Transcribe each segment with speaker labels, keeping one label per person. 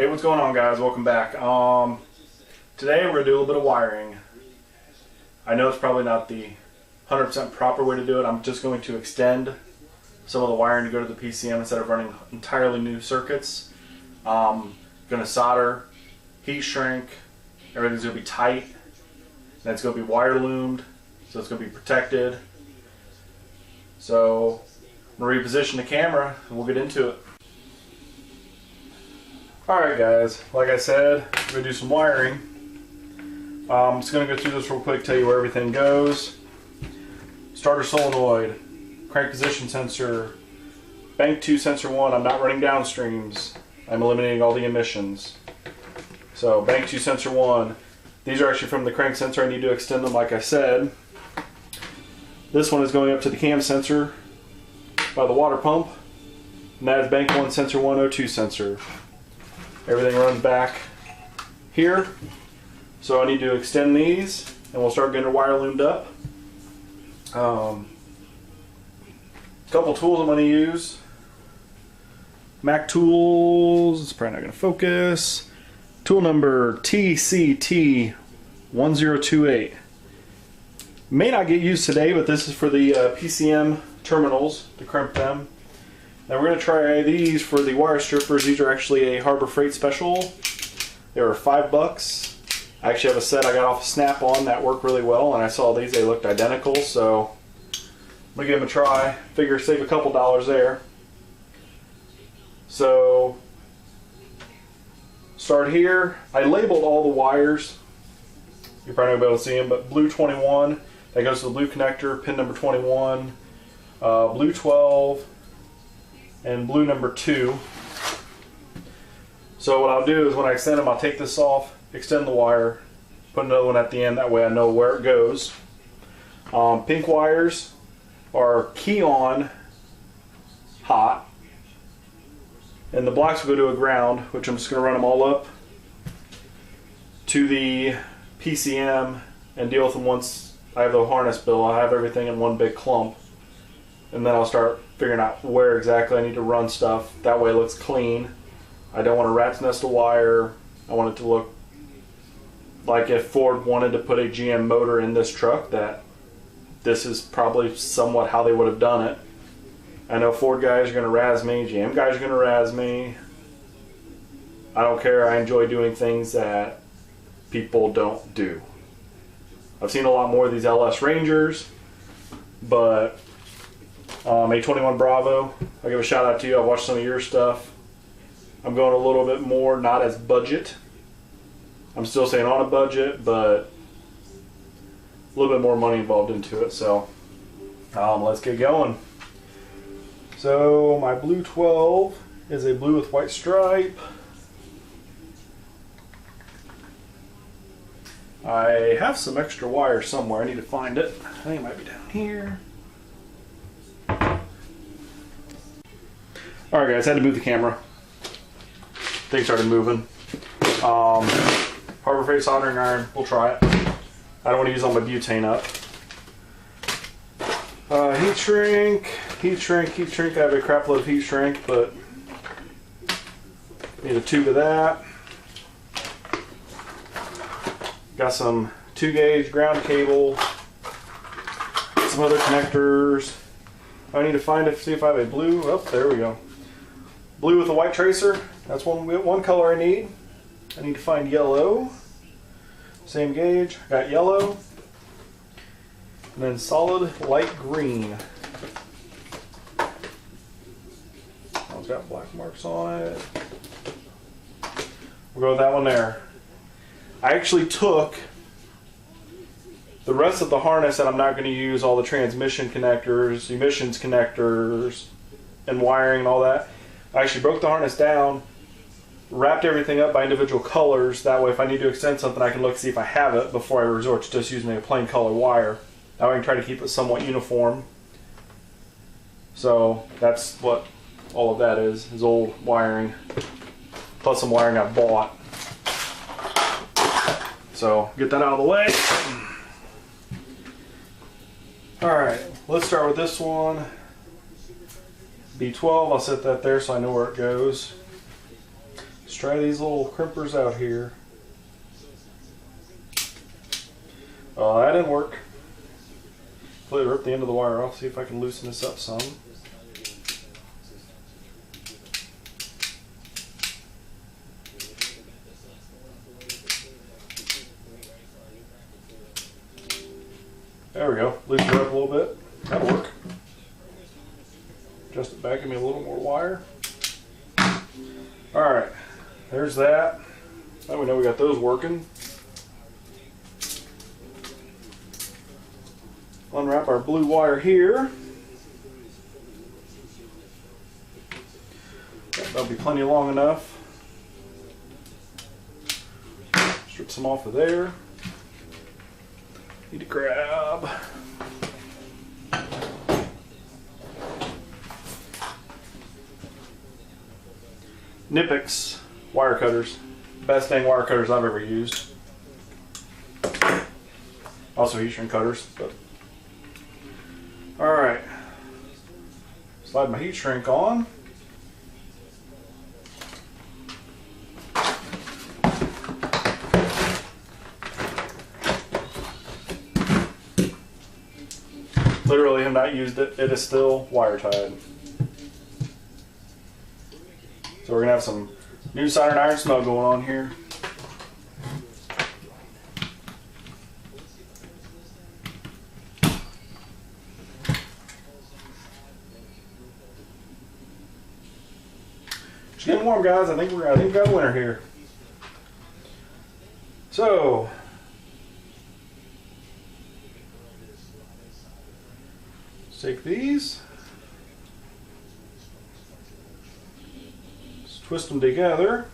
Speaker 1: Hey, what's going on, guys? Welcome back. Today we're going to do a little bit of wiring. I know it's probably not the 100% proper way to do it. I'm just going to extend some of the wiring to go to the PCM instead of running entirely new circuits. Going to solder, heat shrink, everything's going to be tight, and it's going to be wire loomed, so it's going to be protected. So I'm going to reposition the camera and we'll get into it. Alright guys, like I said, we're going to do some wiring. I'm just going to go through this real quick, tell you where everything goes. Starter solenoid, crank position sensor, bank 2 sensor 1, I'm not running downstreams. I'm eliminating all the emissions. So bank 2 sensor 1, these are actually from the crank sensor, I need to extend them like I said. This one is going up to the cam sensor by the water pump, and that is bank 1 sensor 1 O2 sensor. Everything runs back here, so I need to extend these and we'll start getting the wire loomed up. A couple tools I'm going to use. Mac tools, it's probably not going to focus. Tool number TCT1028. May not get used today, but this is for the PCM terminals to crimp them. Now we're going to try these for the wire strippers. These are actually a Harbor Freight special. They were $5. I actually have a set I got off of Snap-on that worked really well, and I saw these, they looked identical, so I'm going to give them a try. Figure save a couple dollars there. So start here. I labeled all the wires. You're probably not going to be able to see them, but blue 21, that goes to the blue connector, pin number 21, blue 12, and blue number 2. So what I'll do is when I extend them, I'll take this off, extend the wire, put another one at the end, that way I know where it goes. Pink wires are key on hot, and the blacks will go to a ground, which I'm just going to run them all up to the PCM and deal with them once I have the harness built. I'll have everything in one big clump, and then I'll start figuring out where exactly I need to run stuff. That way it looks clean. I don't want a rat's nest of wire. I want it to look like if Ford wanted to put a GM motor in this truck, that this is probably somewhat how they would have done it. I know Ford guys are going to razz me, GM guys are going to razz me. I don't care, I enjoy doing things that people don't do. I've seen a lot more of these LS Rangers, but A21 Bravo, I'll give a shout out to you. I've watched some of your stuff. I'm going a little bit more, not as budget. I'm still saying on a budget, but a little bit more money involved into it. So let's get going. So my blue 12 is a blue with white stripe. I have some extra wire somewhere. I need to find it. I think it might be down here. Alright guys, I had to move the camera. Things started moving. Harbor Freight soldering iron, we'll try it. I don't want to use all my butane up. Heat shrink. I have a crap load of heat shrink, but need a tube of that. Got some 2-gauge ground cable, some other connectors. I need to find it, see if I have a blue. Oh, there we go. Blue with a white tracer. That's one color I need. I need to find yellow. Same gauge. Got yellow. And then solid light green. Oh, it's got black marks on it. We'll go with that one there. I actually took the rest of the harness that I'm not going to use, all the transmission connectors, emissions connectors, and wiring and all that. I actually broke the harness down, wrapped everything up by individual colors. That way if I need to extend something, I can look see if I have it before I resort to just using a plain color wire. That way I can try to keep it somewhat uniform. So that's what all of that is old wiring, plus some wiring I bought. So get that out of the way. Alright, let's start with this one. B12, I'll set that there so I know where it goes. Let's try these little crimpers out here. Oh, that didn't work. Completely rip the end of the wire off, see if I can loosen this up some. There we go. Loosen it up a little bit. That'll work. Adjust it back, give me a little more wire. Alright, there's that. Now we know we got those working. Unwrap our blue wire here. That'll be plenty long enough. Strip some off of there. Need to grab Knipex wire cutters. Best dang wire cutters I've ever used. Also heat shrink cutters, but alright. Slide my heat shrink on. Literally have not used it. It is still wire tied. So we're gonna have some new solder and iron smell going on here. It's getting warm, guys. I think we got a winner here. So let's take these. Twist them together.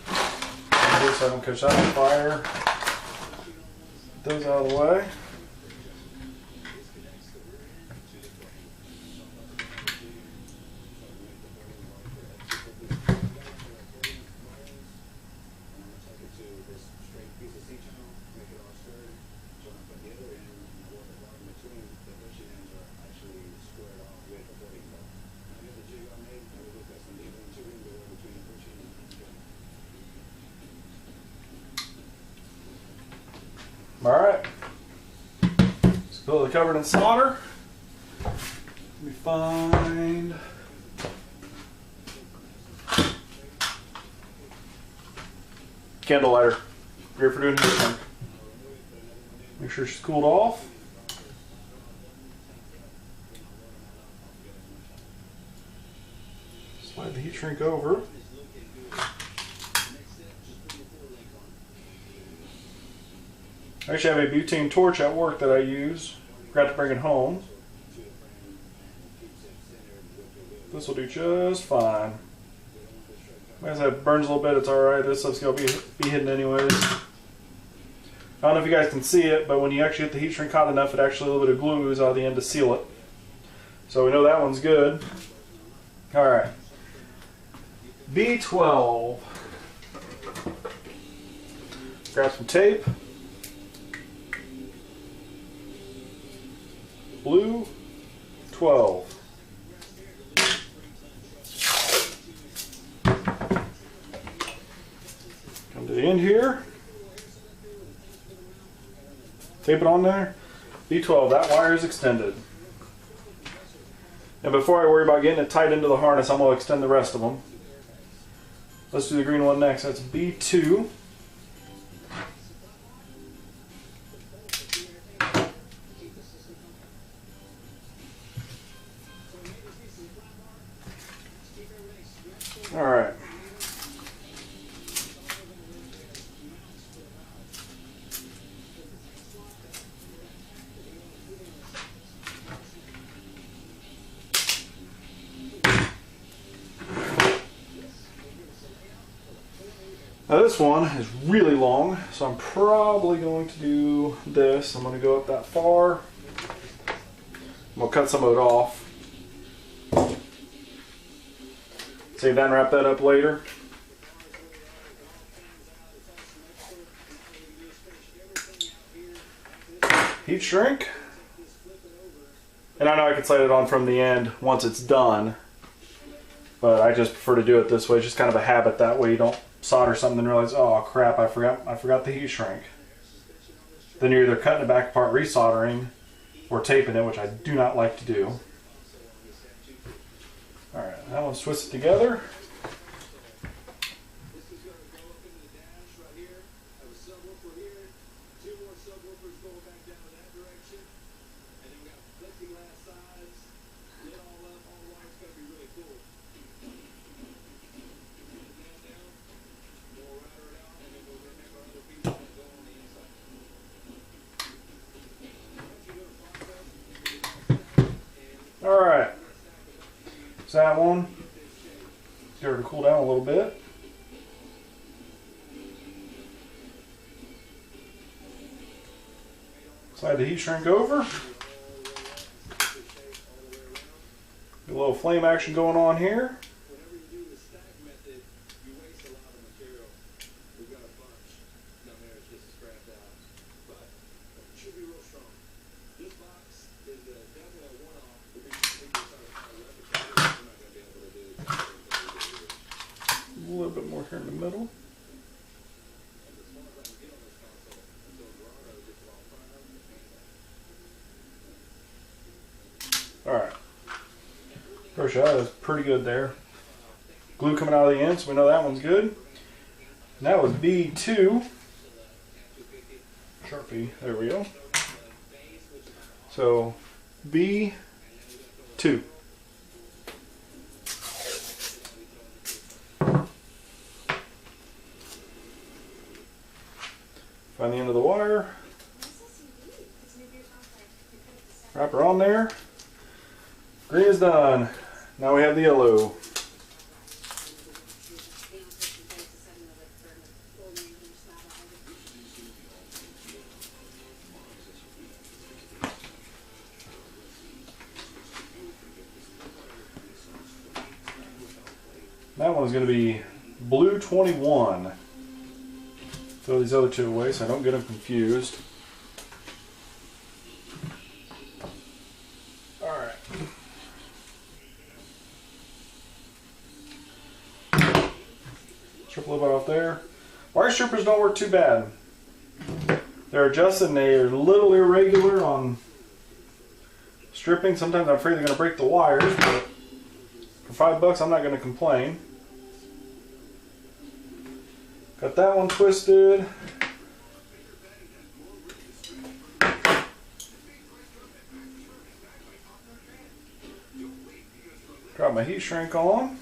Speaker 1: So I don't catch that on fire. Get those out of the way. Alright, it's completely covered in solder. Let me find candle lighter. Great for doing heat shrink. Make sure she's cooled off. Slide the heat shrink over. I actually have a butane torch at work that I use. Forgot to bring it home. This will do just fine. As it burns a little bit, it's alright. This stuff's going to be hidden anyways. I don't know if you guys can see it, but when you actually get the heat shrink hot enough, it actually a little bit of glue oozes out of the end to seal it. So we know that one's good. Alright. B12. Grab some tape. Blue 12. Come to the end here. Tape it on there. B12, that wire is extended. And before I worry about getting it tight into the harness, I'm going to extend the rest of them. Let's do the green one next. That's B2. All right. Now this one is really long, so I'm probably going to do this. I'm going to go up that far. I'm going to cut some of it off. Save that and wrap that up later. Heat shrink. And I know I can slide it on from the end once it's done. but I just prefer to do it this way. It's just kind of a habit. That way you don't solder something and realize, oh crap, I forgot the heat shrink. Then you're either cutting it back apart, resoldering, or taping it, which I do not like to do. Alright, that one's twisted together. Alright, so that one, get her to cool down a little bit. Slide the heat shrink over. Get a little flame action going on here. A little bit more here in the middle. Alright. First shot is pretty good there. Glue coming out of the end, so we know that one's good. And that was B2. Sharpie, there we go. So, B2. Find the end of the wire. Wrap her on there. Green is done. Now we have the yellow. That one is going to be blue 21. Throw these other two away so I don't get them confused. Alright. Strip a little bit off there. Wire strippers don't work too bad. They're adjusted and they're a little irregular on stripping. Sometimes I'm afraid they're going to break the wires, but for $5 I'm not going to complain. Got that one twisted. Got my heat shrink on.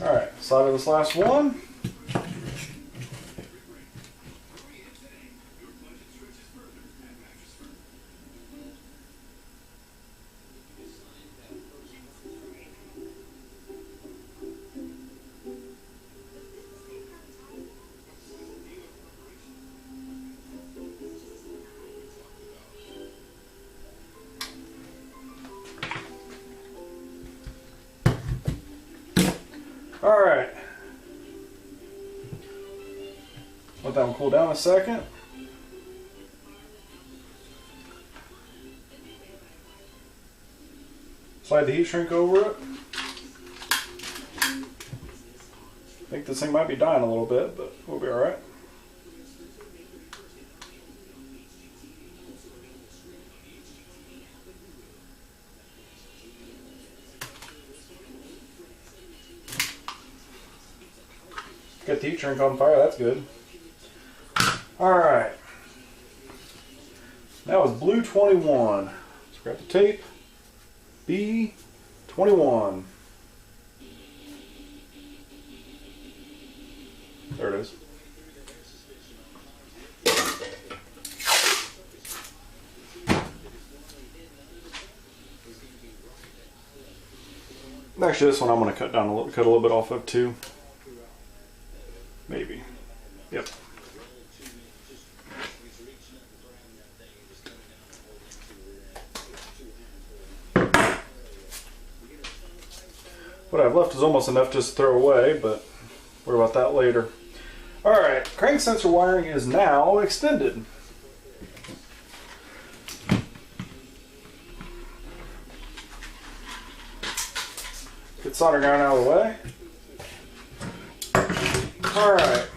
Speaker 1: Alright, slide of this last one. Alright. Let that one cool down a second. Slide the heat shrink over it. I think this thing might be dying a little bit, but we'll be alright. Get the heat shrink on fire, that's good. Alright. That was blue 21. Let's grab the tape. B21. There it is. Actually, this one I'm going to cut a little bit off of too. Maybe. Yep. What I've left is almost enough just to throw away, but worry about that later. Alright, crank sensor wiring is now extended. Get solder gun out of the way. Alright.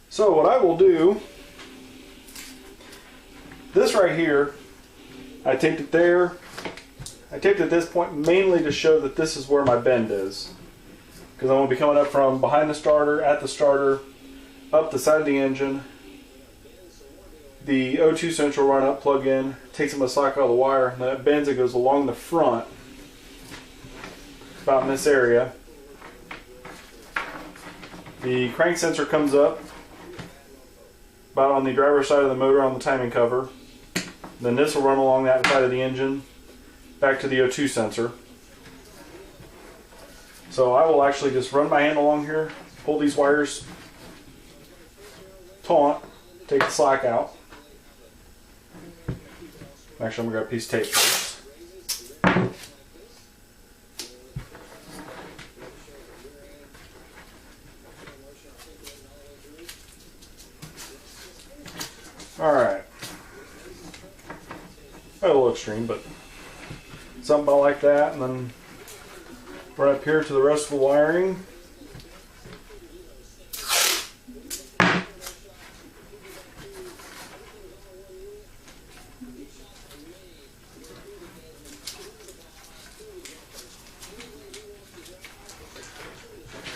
Speaker 1: So what I will do, this right here, I taped it there. I taped it at this point mainly to show that this is where my bend is. Because I'm going to be coming up from behind the starter, at the starter, up the side of the engine. The O2 sensor will run up, plug in, takes some of the slack out of the wire, and then it bends, it goes along the front, about in this area. The crank sensor comes up, about on the driver's side of the motor on the timing cover. Then this will run along that side of the engine, back to the O2 sensor. So I will actually just run my hand along here, pull these wires taut, take the slack out. Actually, I'm going to grab a piece of tape first. Alright. A little extreme, but something about like that, and then right up here to the rest of the wiring.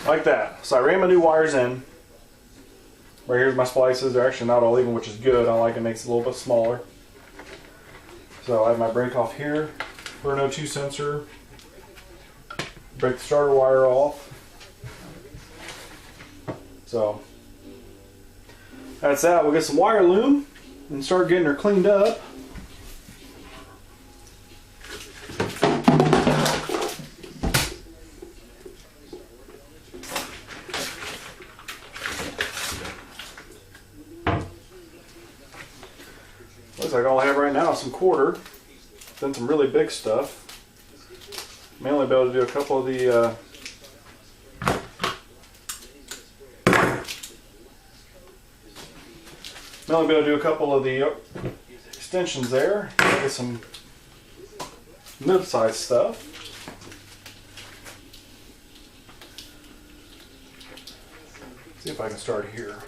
Speaker 1: Like that. So I ran my new wires in. Right here's my splices. They're actually not all even, which is good. I like it, makes it a little bit smaller. So I have my break off here for an O2 sensor. Break the starter wire off. So that's that. We'll get some wire loom and start getting her cleaned up. Looks like all I have right now is some quarter, then some really big stuff. May only be able to do a couple of the extensions there. Get some mid-sized stuff. See if I can start here.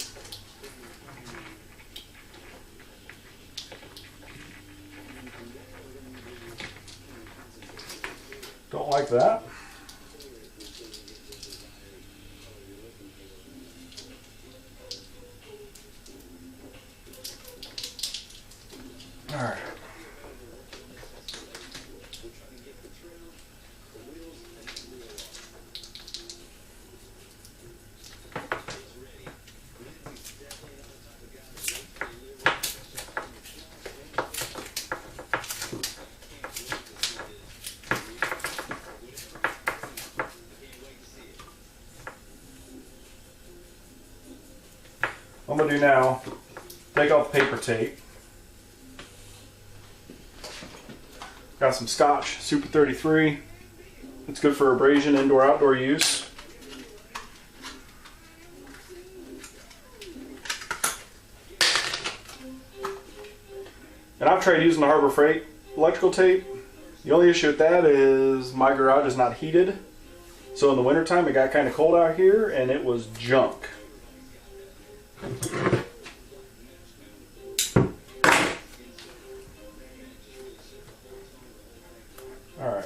Speaker 1: Don't like that. All right. What I'm going to do now, take off the paper tape. Got some Scotch Super 33. It's good for abrasion, indoor, outdoor use. And I've tried using the Harbor Freight electrical tape. The only issue with that is my garage is not heated. So in the wintertime it got kind of cold out here and it was junk. Alright.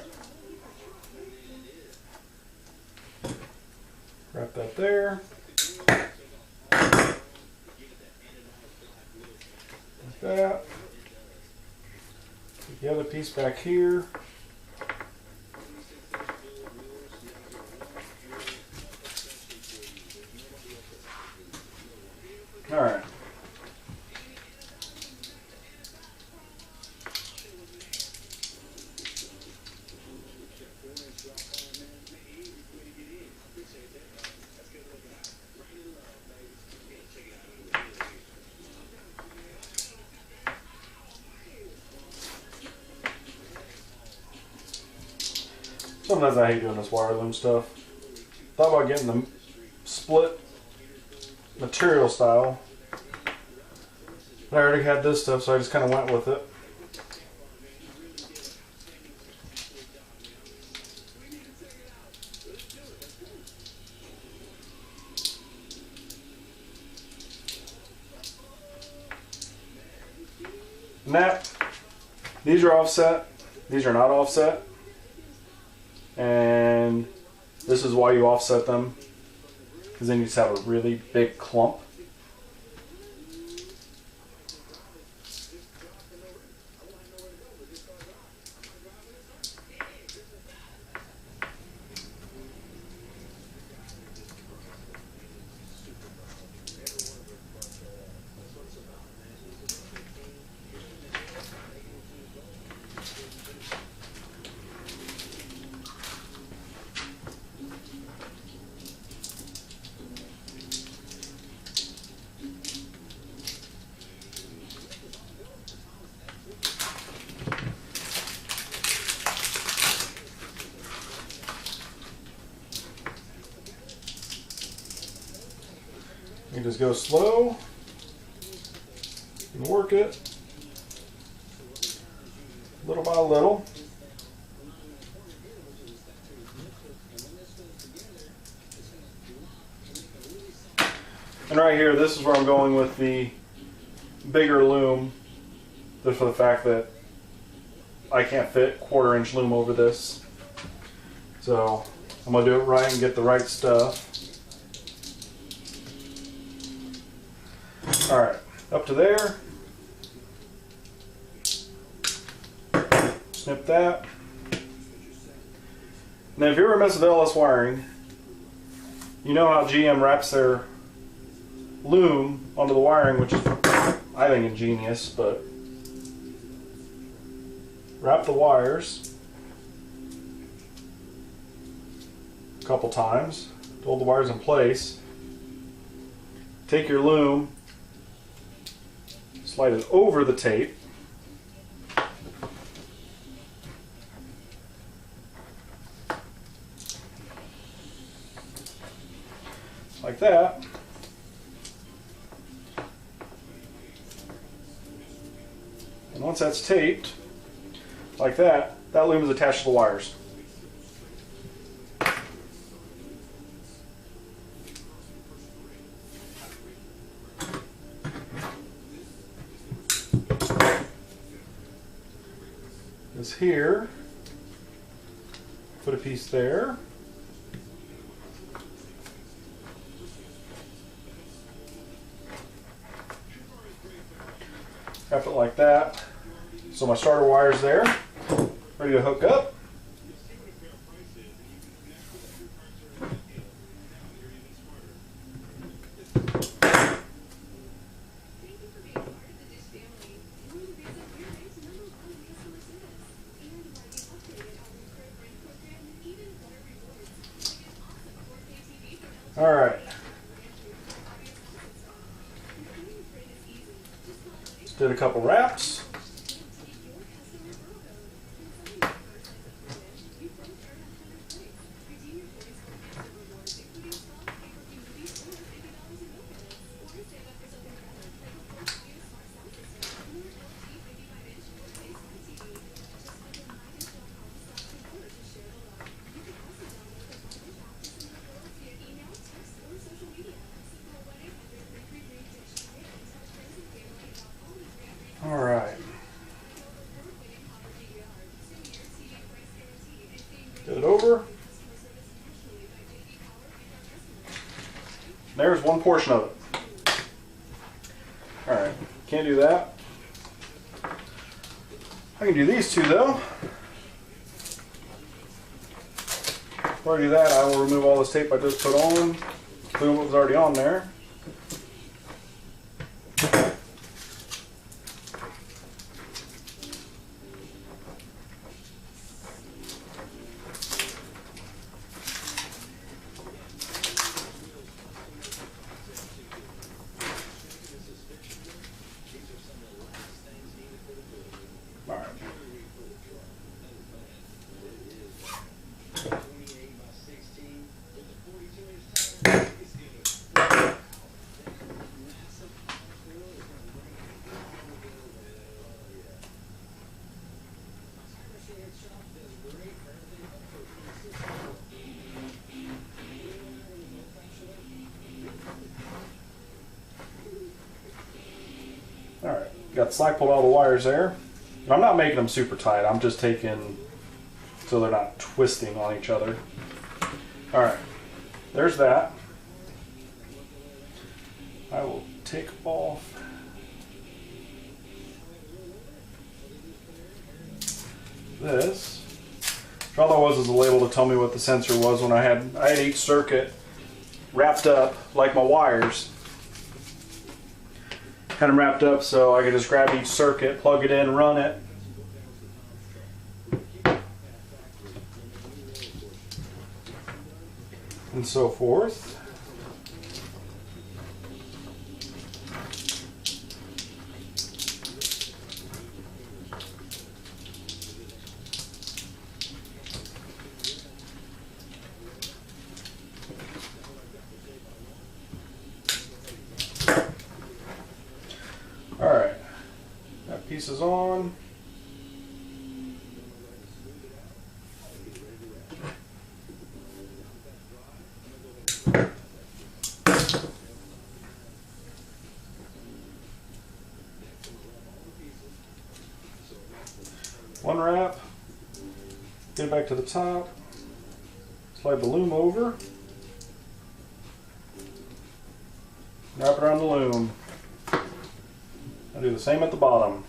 Speaker 1: Wrap that there. Like that. Put the other piece back here. Alright. Sometimes I hate doing this wire loom stuff. Thought about getting the split material style. I already had this stuff, so I just kind of went with it. Now, these are offset, these are not offset, and this is why you offset them, because then you just have a really big clump. You just go slow and work it little by little. And right here, this is where I'm going with the bigger loom, just for the fact that I can't fit 1/4 inch loom over this. So I'm going to do it right and get the right stuff. Alright, up to there. Snip that. Now if you ever mess with LS wiring, you know how GM wraps their loom onto the wiring, which is, I think, ingenious, but wrap the wires a couple times to hold the wires in place. Take your loom, slide it over the tape, like that. And once that's taped, like that, that loom is attached to the wires. This here, put a piece there. Wrap it like that. So my starter wire's there, ready to hook up. All right. Just did a couple wraps. All right. Get it over. There's one portion of it. All right, can't do that. I can do these two though. Before I do that, I will remove all this tape I just put on, including what was already on there. Got the slack pulled out of the wires there. And I'm not making them super tight. I'm just taking so they're not twisting on each other. All right, there's that. I will take off this. All that was a label to tell me what the sensor was when I had each circuit wrapped up like my wires. Had them wrapped up so I could just grab each circuit, plug it in, run it. And so forth. Alright, that piece is on. One wrap, get it back to the top, slide the loom over, wrap it around the loom. I'll do the same at the bottom.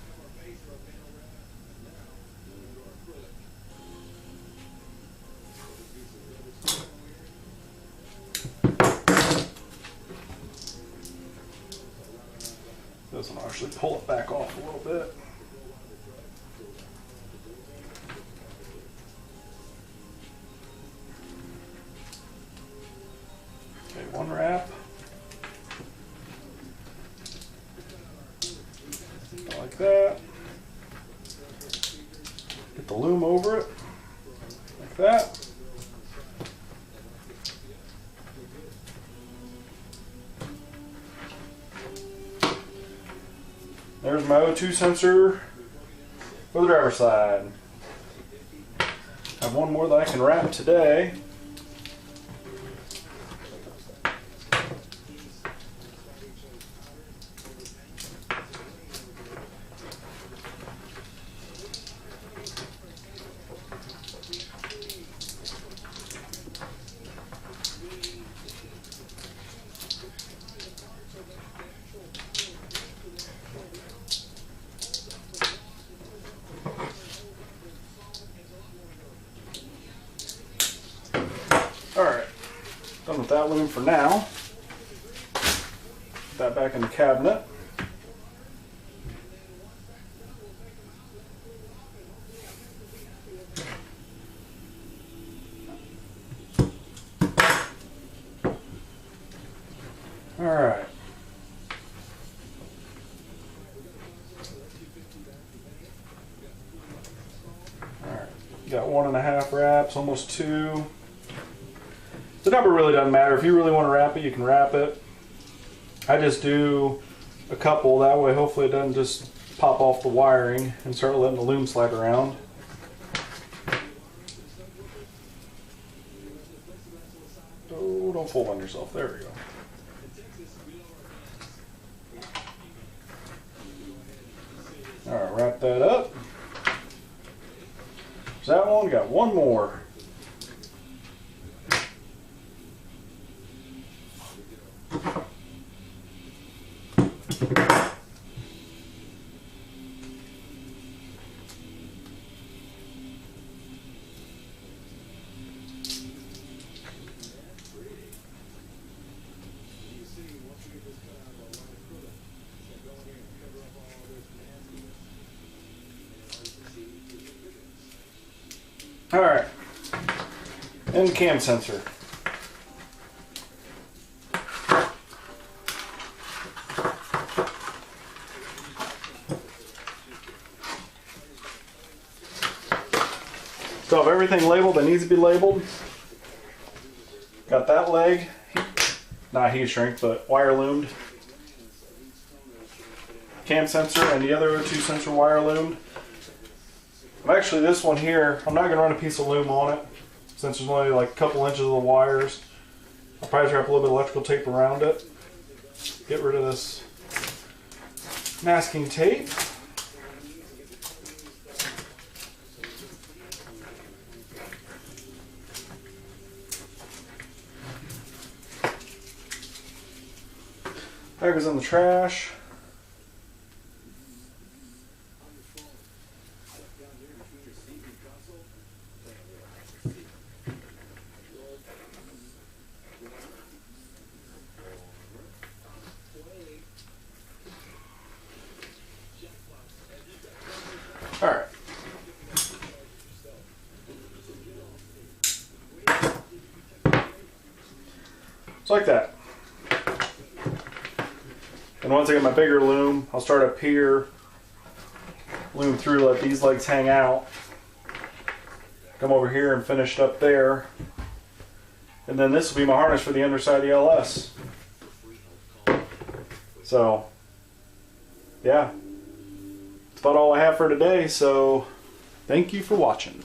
Speaker 1: This one, I'll actually pull it back off a little bit. Okay, one wrap. Like that. Get the loom over it, like that. There's my O2 sensor for the driver's side. I have one more that I can wrap today. Alright, done with that loom for now. Put that back in the cabinet. Alright. Alright, got 1.5 wraps, almost 2. The number really doesn't matter. If you really want to wrap it, you can wrap it. I just do a couple, that way hopefully it doesn't just pop off the wiring and start letting the loom slide around. Oh, don't fold on yourself. There we go. Alright, wrap that up. There's that one. Got one more. Alright, and cam sensor. So I have everything labeled that needs to be labeled. Got that leg, not heat shrink, but wire loomed. Cam sensor and the other O2 sensor wire loomed. Actually, this one here, I'm not going to run a piece of loom on it since there's only like a couple inches of the wires. I'll probably wrap a little bit of electrical tape around it. Get rid of this masking tape. That goes in the trash. All right. It's like that. And once I get my bigger loom, I'll start up here, loom through, let these legs hang out, come over here and finish it up there. And then this will be my harness for the underside of the LS. So, yeah. That's about all I have for today, so thank you for watching.